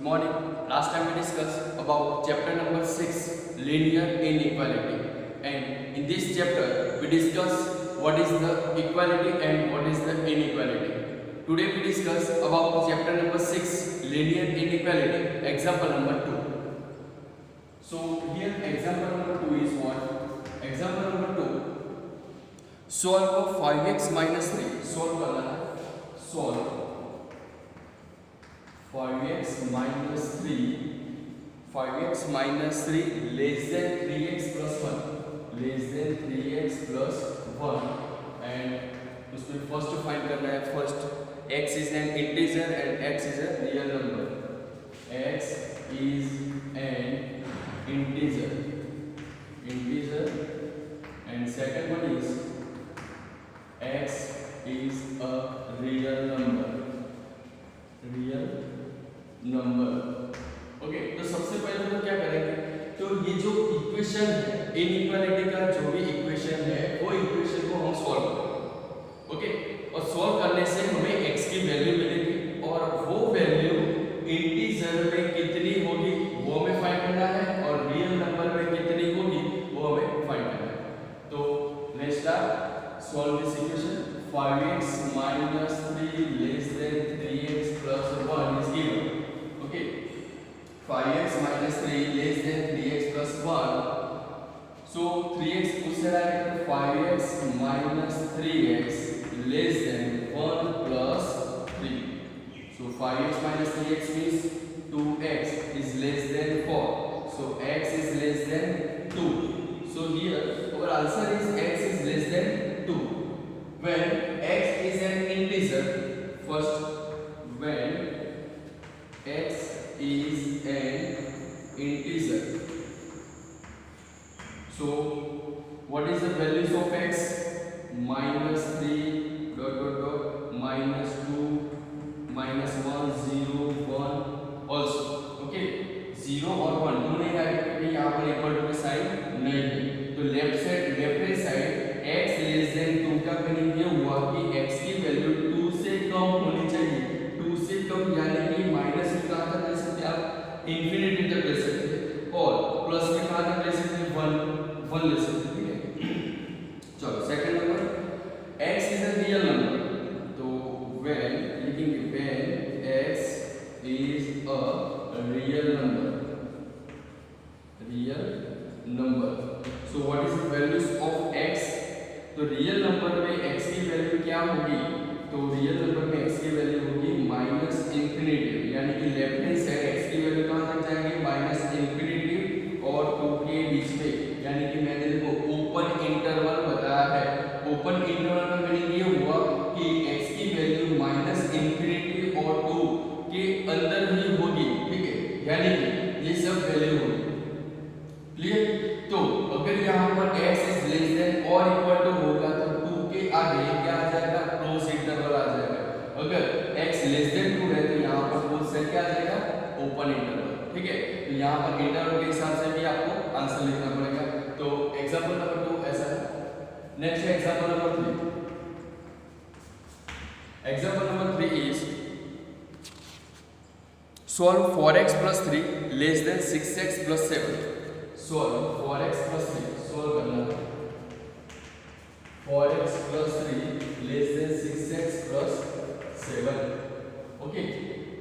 morning. Last time we discussed about chapter number 6, linear inequality. And in this chapter, we discuss what is the equality and what is the inequality. Today we discuss about chapter number 6, linear inequality, example number 2. So here example number 2 is what? Example number 2. Solve 5x minus 3. Solve करना है. Solve 5x minus 3 less than 3x plus 1 and उसमें first find करना है. First x is an integer and x is a real number. X is an integer and second one is x is a real number. Okay, तो सबसे पहले तो क्या करेंगे, तो ये जो इक्वेशन है इनइक्वालिटी का, जो भी इक्वेशन है वो इक्वेशन को हम सॉल्व करेंगे. ओके, और सॉल्व करने से हमें x की वैल्यू मिलेगी और वो वैल्यू इंटीजर में कितनी होगी वो हमें फाइंड करना है और रियल नंबर में कितनी होगी वो हमें फाइंड करना है. तो let's start. Solve this equation. 5x minus 3 less than 3x plus 1 is given. Okay, 5x minus 3 less than 3x plus 1. So 3x उससे आएगा तो 5x minus 3x less than 1 plus 3. So 5x minus 3x means 2x is less than 4. So x is less than 2. So here our answer is x is less than 2. When x is an integer, first when x is an integer, so what is the values of x? minus 3 dot dot dot minus 2 minus 1 0 1 also. okay, 0 और 1 दोनों ही आएंगे क्योंकि यहाँ पर equal to का sign नहीं है. तो left hand side x less than 2 का मीनिंग ये हुआ कि x की वैल्यू 2 से कम होनी चाहिए. 2 से कम यानी कि माइनस में कहां तक ले सकते हैं आप? इंफिनिटी तक ले सकते हैं और प्लस में कहां तक ले सकते हैं? 1 ले सकते हैं. ठीक है, चलो second number, x is a real number. तो व्हेन लिखेंगे when x is a real number. So what is the values of x? तो रियल नंबर में x की वैल्यू क्या होगी? तो रियल नंबर में x की वैल्यू होगी माइनस इंफिनिटी, यानी कि लेफ्ट हैंड साइड x की वैल्यू कहां तक जाएगी? माइनस इंफिनिटी और 2 के बीच में, यानी कि मैंने देखो ओपन इंटरवल बताया है. ओपन इंटरवल का मीनिंग ये हुआ कि x की वैल्यू माइनस इंफिनिटी और 2 के अंदर ही होगी. ठीक है, यानी कि ये सब वैल्यू होगी. क्लियर? तो अगर यहाँ पर x इज लेस देन और इक्वल टू होगा तो 2 के आगे क्या आ जाएगा? क्लोज इंटरवल आ जाएगा. अगर x लेस देन 2 है तो यहाँ पर बोथ साइड क्या आ जाएगा? Open interval. ठीक है, तो यहाँ पर इंटरवल के हिसाब से भी आपको आंसर लिखना पड़ेगा. तो एग्जांपल नंबर 2 ऐसा है. नेक्स्ट है example number 3. Example number 3 is solve 4x plus 3 less than 6x plus 7. solve 4x plus 3 solve करना है. 4x plus 3 less than 6x plus 7. Okay,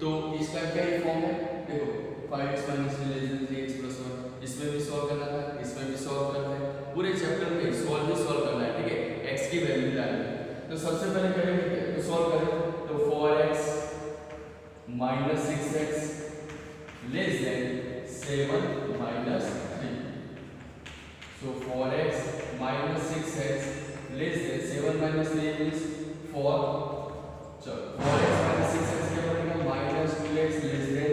तो इसका क्या फॉर्म है? देखो 5x minus 3 less than 3x plus 1. इसमें भी सॉल्व करना है, इसमें भी सॉल्व करना है. पूरे चैप्टर में सॉल्व करना है. ठीक है, x की वैल्यू निकालनी है. तो सबसे पहले करेंगे क्या? तो सॉल्व करें. तो 4x minus 6x less than 7 minus 3. So 4x minus 6x less than 7 minus 3 is 4. चलो 4x minus 6x क्या बनेगा? minus 2x less than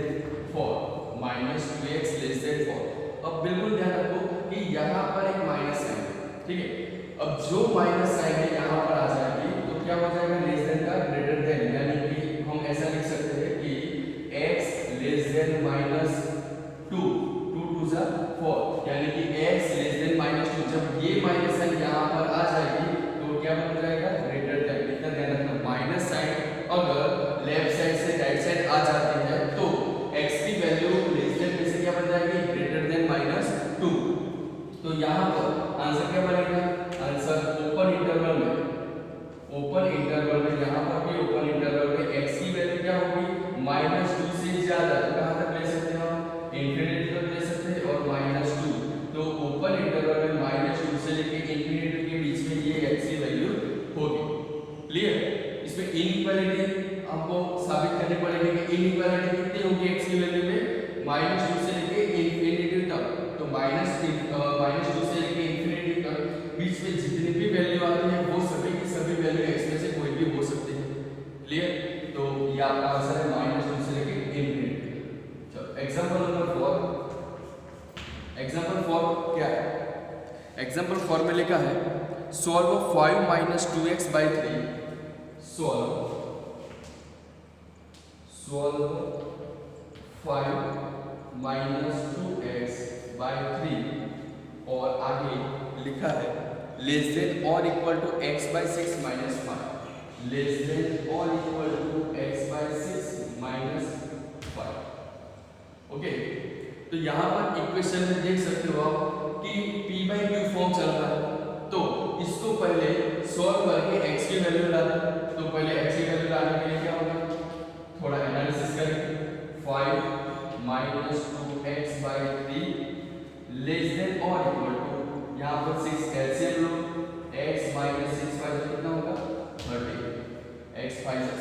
4. minus 2x less than 4. अब बिल्कुल ध्यान रखो कि यहाँ पर एक माइनस साइन है. ठीक है, अब जो माइनस साइन है यहाँ पर आ जाएगी तो क्या हो जाएगा? लेस देन का ग्रेटर देन, यानी कि हम ऐसा लिख सकते हैं कि x लेस देन माइनस 2 2 जा 4, यानी कि x लेस देन माइनस 2. जब ये माइनस साइन यहाँ पर आ जाएगी तो क्या बन जाएगा? Greater than. इतना ध्यान रखना, माइनस साइन अगर लेफ्ट साइड से राइट साइड आ जाती है तो x की आंसर क्या बनेगा? आंसर ओपन इंटरवल में यहाँ पर भी ओपन इंटरवल में x की वैल्यू क्या होगी? -2 से ज्यादा। तो कहाँ तक ले सकते हैं हम? इंफिनिटी तक ले सकते हैं और -2। तो ओपन इंटरवल में -2 से लेके इंफिनिटी के बीच में ये x की वैल्यू होगी। क्लियर? इसमें इनइक्वालिटी हमको साबित करनी पड़ेगी कि इनइक्वालिटी कितनी होगी x की वैल्यू में? -2 से लेके इंफिनिटी तक। तो -2 से लेके इंफिनिटी तक बीच में जितनी भी वैल्यू आती है वो सभी की सभी वैल्यू x में से कोई भी हो सकती है। क्लियर? तो ये आपका आंसर है -2 से लेके इंफिनिटी। चलो एग्जांपल नंबर 4। एग्जांपल 4 क्या है? एग्जांपल 4 में लिखा है सॉल्व 5 - 2x/3। सॉल्व 5 - 2x/3 और आगे लिखा है लेस देन और equal to x/6 - 5। Less than और इक्वल टू x/6 - 5। ओके, तो यहाँ पर इक्वेशन में देख सकते हो आप कि p/q फॉर्म चल रहा है। तो इसको पहले सॉल्व करके x की वैल्यू डालें। तो पहले x की वैल्यू डालने के लिए क्या होगा? थोड़ा एनालिसिस करें। 5 - 2x/3 लेस देन और इक्वल टू यहाँ पर 6 एलसीएम लो। x - 6 5 कितना होगा? 30। x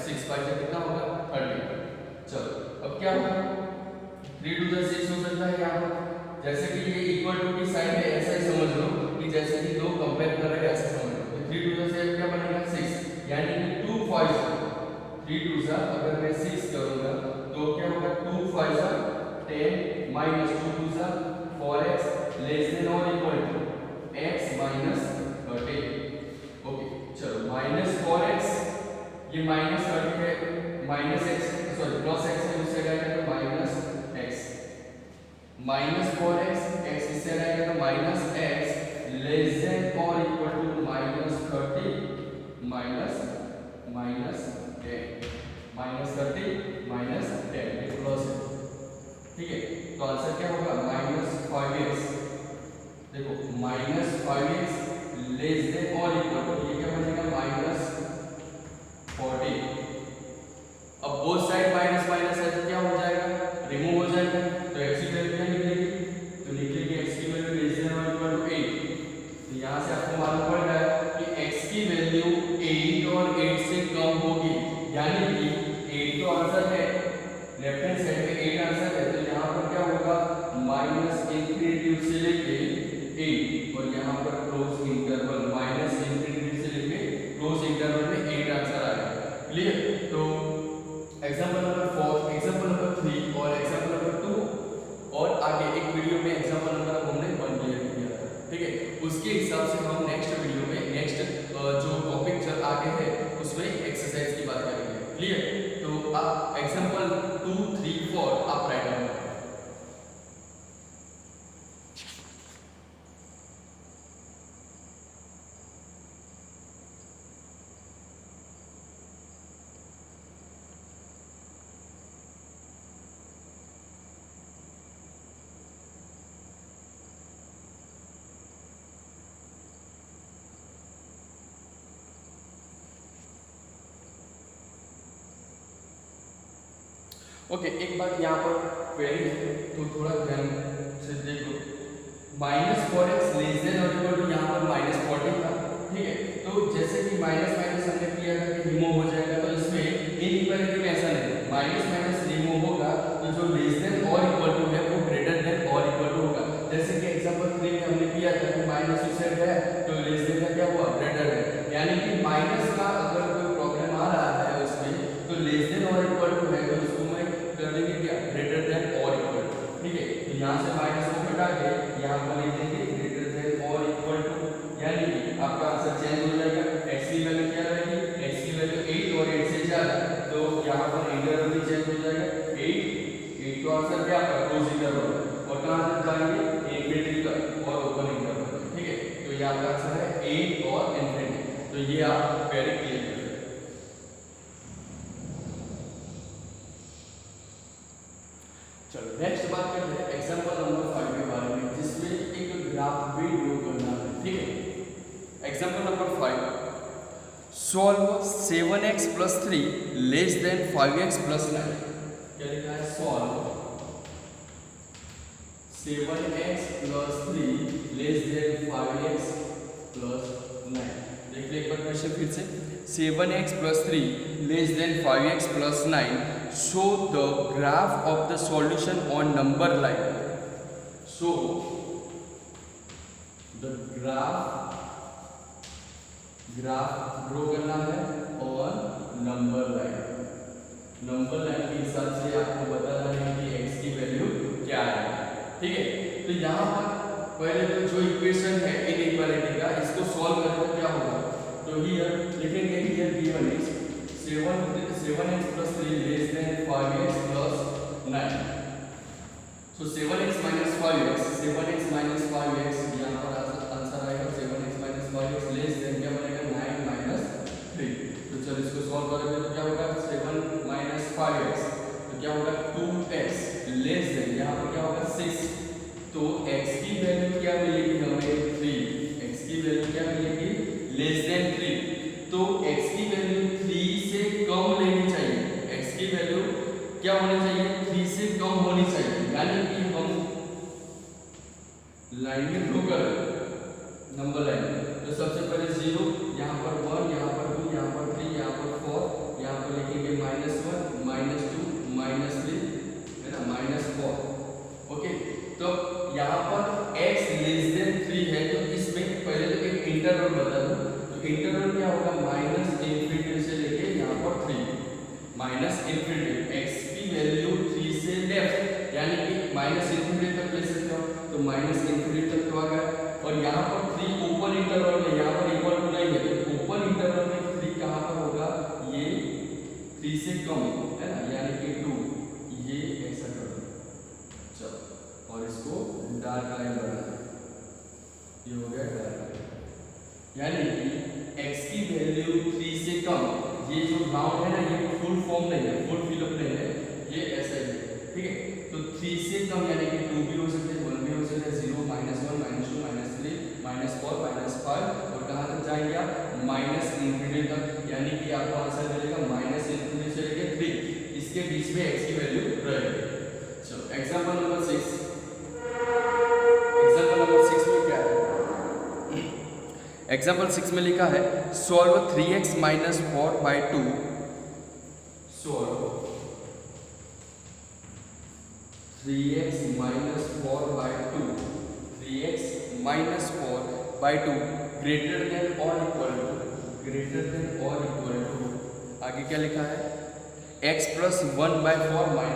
6 5 कितना होगा? 30। चलो अब क्या होगा? 3 2 6 हो सकता है यहाँ पर। जैसे कि ये इक्वल टू की साइन है, ऐसा ही समझ लो कि जैसे कि दो कंपेयर कर रहे हैं, ऐसा समझ लो। तो 3 2 से क्या बनेगा? 6, यानी कि 2 5 3 2 सा अगर मैं 6 करूंगा तो क्या होगा? 2 5 सा 10 -2 2 सा 4x लेस देन और इक्वल टू x - 30। ओके, चलो -4x ये -30 है, -x सॉरी +x है, उससे जाएगा तो -x -4x x इससे जाएगा तो -x लेस देन और इक्वल टू -30 -10 -30 ये प्लस है। ठीक है, तो आंसर क्या होगा? -5x। देखो -5x लेस देन और इक्वल टू ये क्या बनेगा? -40। अब बोथ साइड माइनस माइनस है तो क्या हो जाएगा? रिमूव हो जाएगा। तो x की वैल्यू क्या निकलेगी? तो निकलेगी x की वैल्यू लेस देन और इक्वल टू 8। तो यहाँ से आपको मालूम पड़ रहा है कि x की वैल्यू 8 और 8 से कम होगी, यानी कि 8 तो आंसर है, लेफ्ट हैंड साइड पे 8 आंसर है। तो यहाँ पर क्या होगा? -इंफिनिटी से लेके 8 और यहाँ पर क्लोज इंटरवल -इंफिनिटी से लेके क्लोज इंटरवल में 8 आंसर आएगा। क्लियर? तो एग्जांपल नंबर 4, एग्जांपल नंबर 3 और एग्जांपल नंबर 2 और आगे एक वीडियो में एग्जांपल नंबर हमने 1 क्लियर किया था। ठीक है, उसके हिसाब से हम नेक्स्ट वीडियो में नेक्स्ट जो टॉपिक चल आगे है उसमें एक्सरसाइज की बात करेंगे। क्लियर? तो आप एग्जांपल 2 3 4 आप राइट डाउन करें। ओके, एक बात यहाँ पर क्वेरी है तो थोड़ा ध्यान से देखो। -4x लेस देन और इक्वल टू यहाँ पर -40 था। ठीक है, तो जैसे कि माइनस माइनस हमने किया था कि रिमूव हो जाएगा, तो इसमें इनइक्वालिटी में ऐसा नहीं, माइनस माइनस रिमूव होगा तो जो लेस देन और इक्वल टू है वो ग्रेटर देन और इक्वल टू होगा। जैसे कि एग्जांपल 3 में हमने किया था कि माइनस से है तो लेस देन का क्या हुआ? ग्रेटर है, यानी कि माइनस का अगर कोई प्रॉब्लम आ रहा है उसमें तो लेस देन और इक्वल टू है तो उसको मैं कर देंगे क्या? ग्रेटर देन और इक्वल टू। ठीक है, तो यहाँ से माइनस को हटा के यहाँ पर लिख देंगे ग्रेटर देन और इक्वल टू, यानी कि आपका आंसर चेंज हो जाएगा। x की वैल्यू क्या रहेगी? x की वैल्यू 8 और 8 से ज्यादा, तो यहाँ पर इंटरवल भी चेंज हो जाएगा। 8 तो आंसर क्या आपका? क्लोज इंटरवल, और कहाँ तक जाएंगे? इंफिनिटी तक और ओपन इंटरवल। ठीक है, तो ये आपका आंसर है 8 और इंफिनिटी। तो ये आप वेरी क्लियर करें। चलो नेक्स्ट बात करते हैं एग्जांपल नंबर 5 के बारे में, जिसमें एक ग्राफ भी ड्रॉ करना है। ठीक है, example number 5, solve 7x + 3 < 5x + 9। क्या लिखा है? Solve 7x + 3 < 5x + 9। देख ले एक बार क्वेश्चन फिर से, 7x + 3 < 5x + 9, show the graph of the solution on number line। show the graph draw करना है और नंबर लाइन के हिसाब से आपको बताना है कि x की वैल्यू क्या है। ठीक है, तो यहाँ पर पहले तो जो इक्वेशन है इनइक्वालिटी का, इसको सॉल्व करने पर क्या होगा, तो हियर लिखेंगे here given is 7x + 3 < 5x + 9। So 7x - 5x यहाँ पर आंसर आएगा 7x - 5x क्या बनेगा 9 - 3। तो चलो इसको सॉल्व करेंगे तो क्या होगा 7 - 5x, तो क्या होगा 2x यहाँ पर क्या होगा 6। तो x की वैल्यू क्या मिलेगी हमें 3। x की वैल्यू क्या मिलेगी <3। तो x की वैल्यू 3 से कम लेनी चाहिए। x की वैल्यू क्या होनी चाहिए 3 से कम होनी चाहिए, यानी कि हम लाइन में ड्रॉ करें नंबर लाइन। तो सबसे पहले 0, यहाँ पर 1, यहाँ पर 2, यहाँ पर 3, यहाँ पर 4, यहाँ पर लिखेंगे -1 -2 -3 है ना -4। ओके, तो यहाँ पर x < 3 है, तो इसमें पहले तो एक इंटरवल बता दूं। तो इंटरवल क्या होगा -∞ से लेके यहाँ पर 3 -∞। x की वैल्यू 3 से लेफ्ट, यानी कि -∞ तक ले सकते हो, तो -∞ तक तो आ गया। और यहाँ पर 3 ओपन इंटरवल में, यहाँ पर इक्वल टू नहीं है, तो ओपन इंटरवल में 3 कहाँ पर होगा, ये 3 से कम है ना, यानी कि 2। ये ऐसा कर दो, चलो, और इसको डार्क लाइन बनाना, ये हो गया डार्क लाइन, यानी कि x की वैल्यू 3 से कम। ये जो राउंड है ना, ये फुल फॉर्म नहीं है, फुल फिलअप नहीं है, ये ऐसा ही है। ठीक है, तो 3 से कम यानी कि 2 भी हो सकते हैं, 1 भी हो सकते हैं, 0 -1 -2 -3 -4 -5, और कहाँ तक जाएंगे आप -∞ तक, यानी कि आपको आंसर मिलेगा -∞ से लेके 3, इसके बीच में x की वैल्यू रहेगी। चलो एग्जांपल नंबर 6 में क्या है, एग्जांपल 6 में लिखा है solve 3x - 4/2। Solve 3x - 4/2, 3x - 4/2 greater than और इक्वल टू, आगे क्या लिखा है x + 1/4 - 1,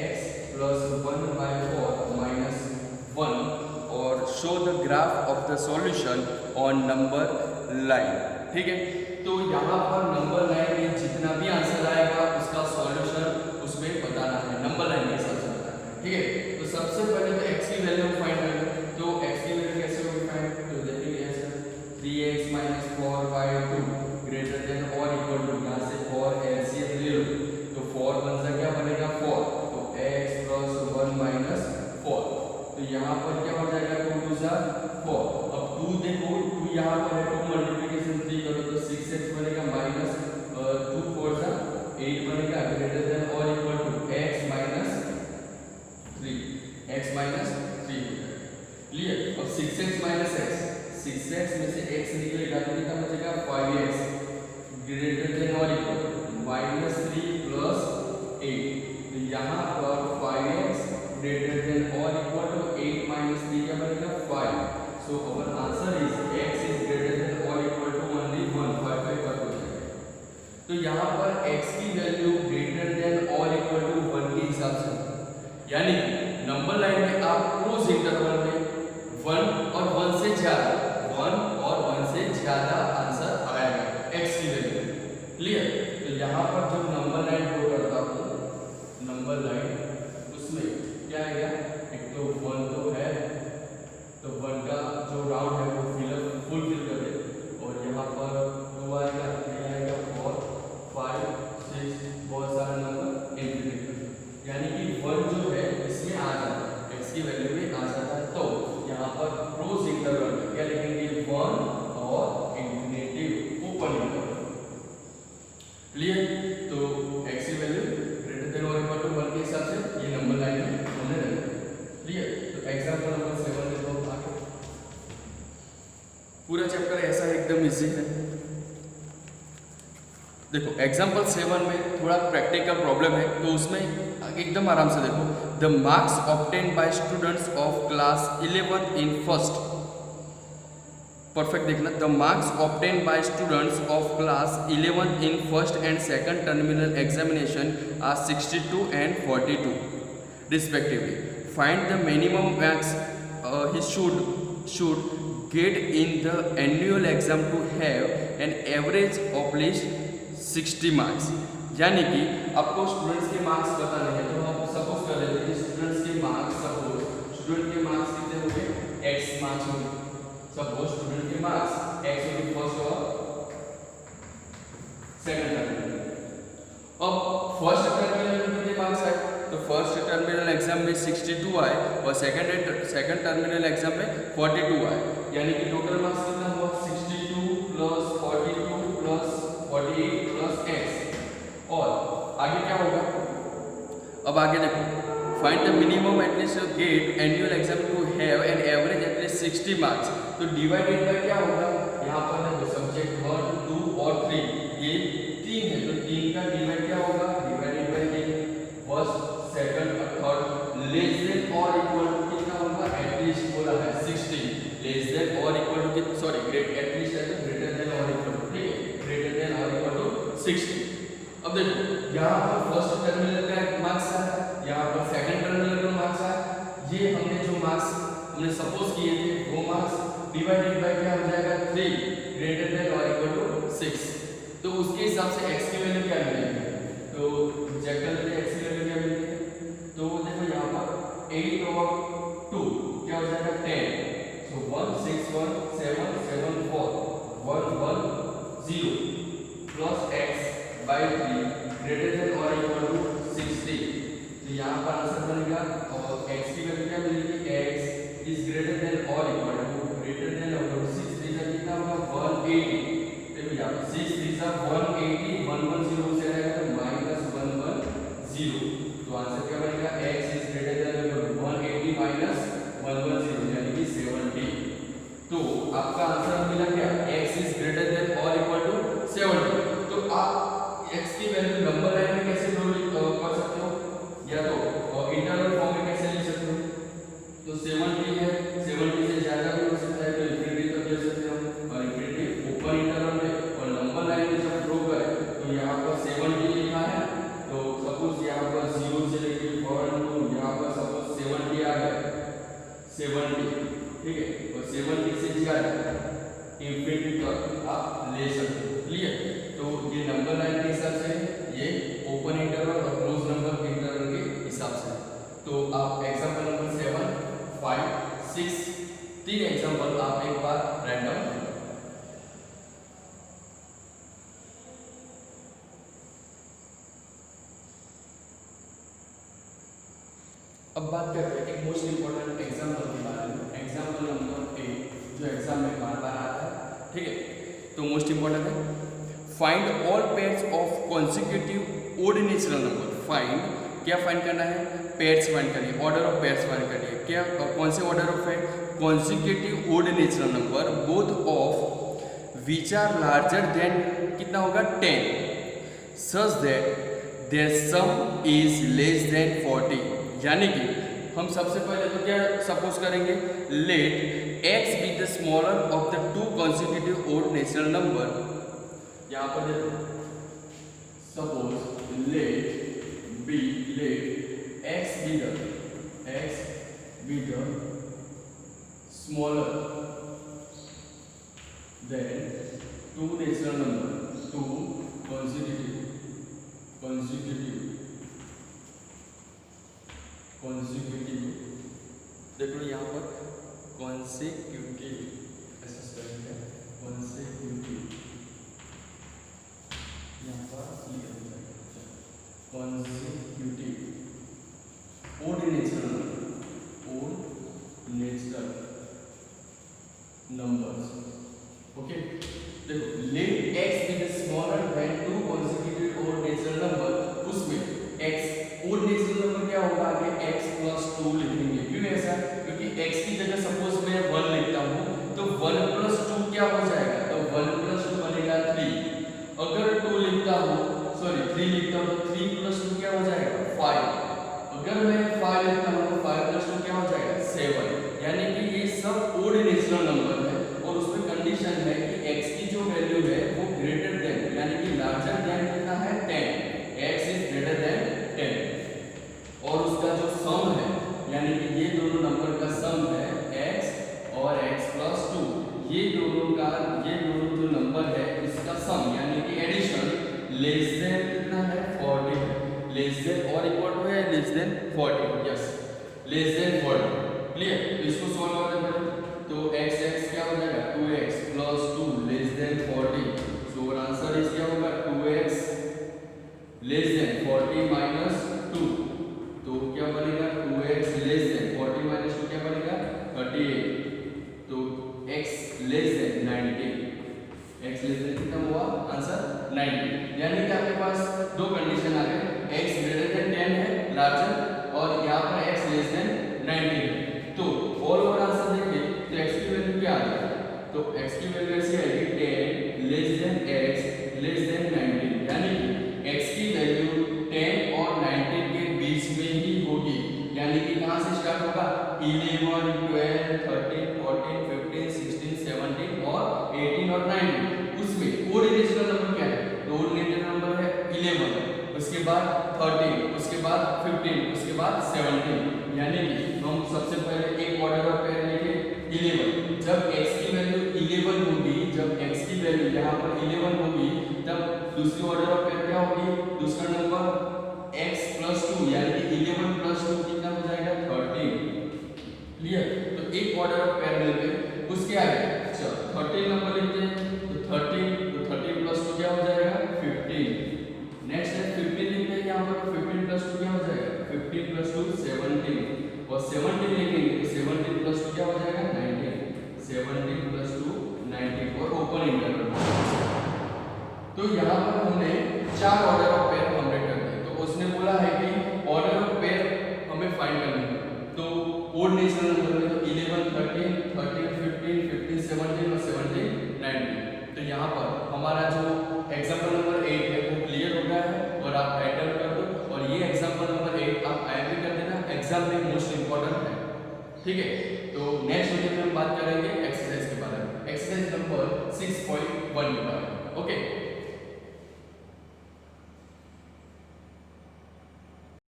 x + 1/4 - 1, और show the graph of the solution on number line. ठीक है, तो यहाँ पर नंबर लाइन में जितना भी आंसर आएगा उसका सॉल्यूशन उसमें बताना है, नंबर लाइन के हिसाब से बताना है। ठीक है, तो सबसे पहले तो x की वैल्यू फाइंड करेंगे। तो x की वैल्यू कैसे होगी फाइंड, तो देखेंगे ऐसे 3x - 4/2 ग्रेटर देन और इक्वल टू, यहाँ से 4 एलसीएम ले लो, तो 4 बन क्या बनेगा 4, तो x + 1 - 4, तो यहाँ पर क्या हो जाएगा 2 2 4। अब 2 देखो, 2 यहाँ पर है, 2 मल्टीप्लिकेशन 3 करो तो 6x बनेगा, -2 4 8 बनेगा, ग्रेटर देन और इक्वल टू x - 3 हो जाएगा। क्लियर, अब 6x - x, 6x में से x निकलेगा तो कितना बचेगा 5x, ग्रेटर देन और इक्वल टू -3 + 8, तो यहाँ पर 5x ग्रेटर देन और इक्वल टू 8 - 3 क्या बनेगा 5। So our answer is x is greater than और इक्वल टू ओनली 1, 5 5 हो जाएगा। तो यहाँ पर x की वैल्यू ग्रेटर देन और इक्वल टू 1 के हिसाब से, यानी नंबर लाइन में आप क्लोज इंटरवल में 1 और 1 से ज्यादा आंसर आएगा x की वैल्यू। क्लियर, तो यहाँ पर जो नंबर लाइन ड्रॉ करता हूँ, नंबर लाइन उसमें क्या आएगा, एक तो 1 तो है, तो 1 का जो राउंड है वो फुल फिल कर दे, और यहाँ पर 2 आएगा, 3 आएगा, 4 5 6 बहुत सारे नंबर इंक्रीमेंट, यानी कि 1 x की वैल्यू भी आ जाता है, तो यहाँ पर क्लोज इंटरवल में क्या लिखेंगे 1 और इंफिनिटिव ओपन इंटरवल। क्लियर? तो x की वैल्यू ग्रेटर देन और इक्वल टू 1 के हिसाब से ये नंबर लाइन में हमने रखा। क्लियर? तो एग्जांपल नंबर 7 देखो आगे। पूरा चैप्टर ऐसा एकदम इजी है। देखो एग्जाम्पल 7 में थोड़ा प्रैक्टिकल प्रॉब्लम है, तो उसमें एकदम आराम से देखो। The marks obtain by students of class 11 in first, perfect देखना, the marks obtain by students of class 11 in first and second terminal examination are 62 and 42 respectively. Find the minimum marks he should get in the annual exam to have an average of least 60 marks. यानी कि आपको students के marks पता नहीं है, तो हम suppose कर लेते हैं कि स्टूडेंट्स के मार्क्स, सपोज स्टूडेंट के मार्क्स कितने हो गए, x मार्क्स हो गए। सपोज स्टूडेंट के मार्क्स x हो गए फर्स्ट और सेकंड टर्मिनल। अब फर्स्ट टर्मिनल में कितने मार्क्स आए, तो फर्स्ट टर्मिनल एग्जाम में 62 आए और सेकंड टर्मिनल एग्जाम में 42 आए, यानी कि टोटल मार्क्स कितना हुआ 62 प्लस 42 प्लस 48 प्लस x। और आगे क्या होगा, अब आगे देखो, find the minimum at least get annual exam to have an average at least 60 marks. तो डिवाइडेड बाय क्या होगा, यहाँ पर देखो सब्जेक्ट 1 2 और 3, ये 3 है, तो 3 का डिवाइड क्या होगा, डिवाइडेड बाय फर्स्ट सेकंड और थर्ड, लेस देन और इक्वल टू कितना होगा, एटलीस्ट बोला है 60, लेस देन और equal to, sorry great at least है तो ग्रेटर देन और इक्वल टू, ठीक है, ग्रेटर देन और इक्वल टू 60। अब देखो यहाँ पर फर्स्ट टर्मिनल का मार्क्स है, यहाँ पर सेकंड टर्मिनल का मार्क्स है, ये हमने जो मार्क्स हमने सपोज किए थे वो मार्क्स डिवाइडेड बाय क्या हो जाएगा 3 ग्रेटर देन और इक्वल टू 6। तो उसके हिसाब से x की वैल्यू क्या मिलेगी, तो चेक कर लेते हैं x की वैल्यू क्या मिलेगी। तो देखो यहाँ पर 8 और 2 क्या हो जाएगा 10, so 1 6 1 7 7 4 1 1 0 plus x by 3 greater than और इक्वल टू 60। तो यहाँ पर आंसर बनेगा और x की वैल्यू क्या मिलेगी, x इज ग्रेटर देन और इक्वल टू ग्रेटर देन और 60 का कितना होगा 180। देखो यहाँ 6 3 180 110 से रहेगा तो माइनस 110, तो आंसर क्या बनेगा x इज ग्रेटर देन और इक्वल टू 180 माइनस 110 यानी कि 70। तो आपका आंसर मिला क्या, x इज ग्रेटर देन और इक्वल टू 70। तो आप x की वैल्यू नंबर लाइन में कैसे कर सकते हो, या तो इंटरवल फॉर्म में कैसे लिख सकते हो, तो 70 है, 70 से ज्यादा भी हो सकता है, तो इंफिनिटी तक ले सकते हो, और इंफिनिटी ओपन इंटरवल में और नंबर लाइन में जब ड्रॉ करें तो यहाँ पर 70 लिखा है, तो सपोज यहाँ पर 0 से लेके 1 2 यहाँ पर सपोज 70 आ गया 70, ठीक है, और 70 से ज्यादा इंफिनिटी तक आप ले सकते हो। क्लियर? तो ये नंबर लाइन के हिसाब से, ये ओपन इंटरवल और क्लोज नंबर इंटरवल के हिसाब से। तो आप एग्जांपल नंबर 7 5 6 तीन एग्जांपल आप एक बार रैंडम। अब बात करते हैं एक मोस्ट इंपॉर्टेंट एग्जांपल के बारे में, एग्जांपल नंबर 8 जो एग्जाम में बार बार आता है, ठीक है, तो मोस्ट इंपॉर्टेंट है। Find all pairs of consecutive odd natural number. Find क्या फाइंड करना है, पेयर्स फाइंड करनी है, ऑर्डर ऑफ पेयर्स फाइंड करनी है। क्या कौन से order of find, consecutive odd natural number both of which are larger than कितना होगा 10 such that their sum is less than 40। यानी कि हम सबसे पहले तो क्या सपोज करेंगे, let x be the smaller of the two consecutive odd natural number. यहाँ पर देखो suppose let x be the smaller than two natural number, two consecutive देख लो यहाँ पर consecutive ऐसा स्पेलिंग है, consecutive यहाँ पर consecutive odd natural number natural numbers. Okay, देखो let x be the smaller than two consecutive odd natural number, उसमें x odd natural number क्या होगा, आगे x प्लस 2 लिखेंगे। क्यों ऐसा, क्योंकि x की जगह सपोज मैं 1 लिखता हूँ तो 1 प्लस 2 क्या हो जाएगा, तो 1 प्लस 2 बनेगा 3। अगर 2 लिखता हूँ, सॉरी 3 लिखता हूँ तो 3 प्लस 2 क्या हो जाएगा 5। अगर मैं 5 लिखता हूँ तो 5 प्लस 2 क्या हो जाएगा 7। यानी कि ये सब ओड नेचुरल नंबर है और उसमें कंडीशन है कि x की जो वैल्यू है वो ग्रेटर देन, यानी कि लार्जर देन कितना है 10, x इज ग्रेटर देन 10। और उसका जो सम है, यानी कि ये दोनों नंबर का सम है x और x प्लस 2, ये दोनों जो नंबर है इसका सम यानी कि एडिशन लेस देन कितना है 40, लेस देन और इक्वल टू है less than 40, yes less than 40। Clear, तो इसको सॉल्व करते हैं तो x क्या हो जाएगा 2x plus 2 less than 40, so answer is क्या होगा 2x लेस देन 40 माइनस 2, तो क्या बनेगा 2x लेस देन 40 माइनस 2 क्या बनेगा 38, तो x less than 90, x less than कितना हुआ आंसर 90। यानी कि आपके पास दो कंडीशन आ गए, x ग्रेटर देन 10 है लार्जर और यहाँ पर x लेस देन 90 है। तो ऑल ओवर आंसर देखिए तो x की वैल्यू क्या आ जाएगी, तो x की वैल्यू ऐसी आएगी 10 less than x less than 90, यानी कि x की वैल्यू 10 और 90 के बीच में ही होगी। यानी कि कहां से स्टार्ट होगा 11 12 13 14 15 16 17 और 18 और 19, उसमें ओड नेचुरल नंबर क्या है, तो ओड नेचुरल नंबर है 11, उसके बाद 13, उसके बाद 15, उसके बाद 17। यानी कि हम सबसे पहले एक ऑर्डर ऑफ पेयर लेंगे 11। जब x की वैल्यू 11 होगी, जब x की वैल्यू यहाँ पर 11 होगी तब दूसरी ऑर्डर ऑफ पेयर क्या होगी, दूसरा नंबर x प्लस 2, यानी कि 11 प्लस 2 कितना हो जाएगा 13। क्लियर, तो एक ऑर्डर ऑफ पेयर मिल गए। उसके आगे चलो 13 नंबर लिखते हैं तो 13 प्लस 2 क्या हो जाएगा 15। नेक्स्ट है 15 लिखते हैं यहाँ पर, 15 प्लस 2 क्या हो जाएगा 15 प्लस 2 17 और 17 लिखेंगे तो 17 प्लस 2 क्या हो जाएगा 19, 17 प्लस 2 19 और ओपन इंटरवल। तो यहाँ पर हमने 4 ऑर्डर ऑफ पेयर कंप्लीट कर दिए। तो उसने बोला है कि ऑर्डर ऑफ पेयर हमें फाइंड करनी है, तो ओड नेचुरल नंबर में तो 11 13 13 15 15 17 और 17 19। तो यहाँ पर हमारा जो एग्जाम्पल नंबर 8 है वो क्लियर हो गया है और आप टाइटल कर दो, और ये एग्जाम्पल नंबर 8 आप आईएमपी कर देना, एग्जाम में मोस्ट इंपॉर्टेंट है। ठीक है, तो नेक्स्ट वीडियो में हम बात करेंगे एक्सरसाइज के बारे में, एक्सरसाइज नंबर 6.1 के बारे में। ओके।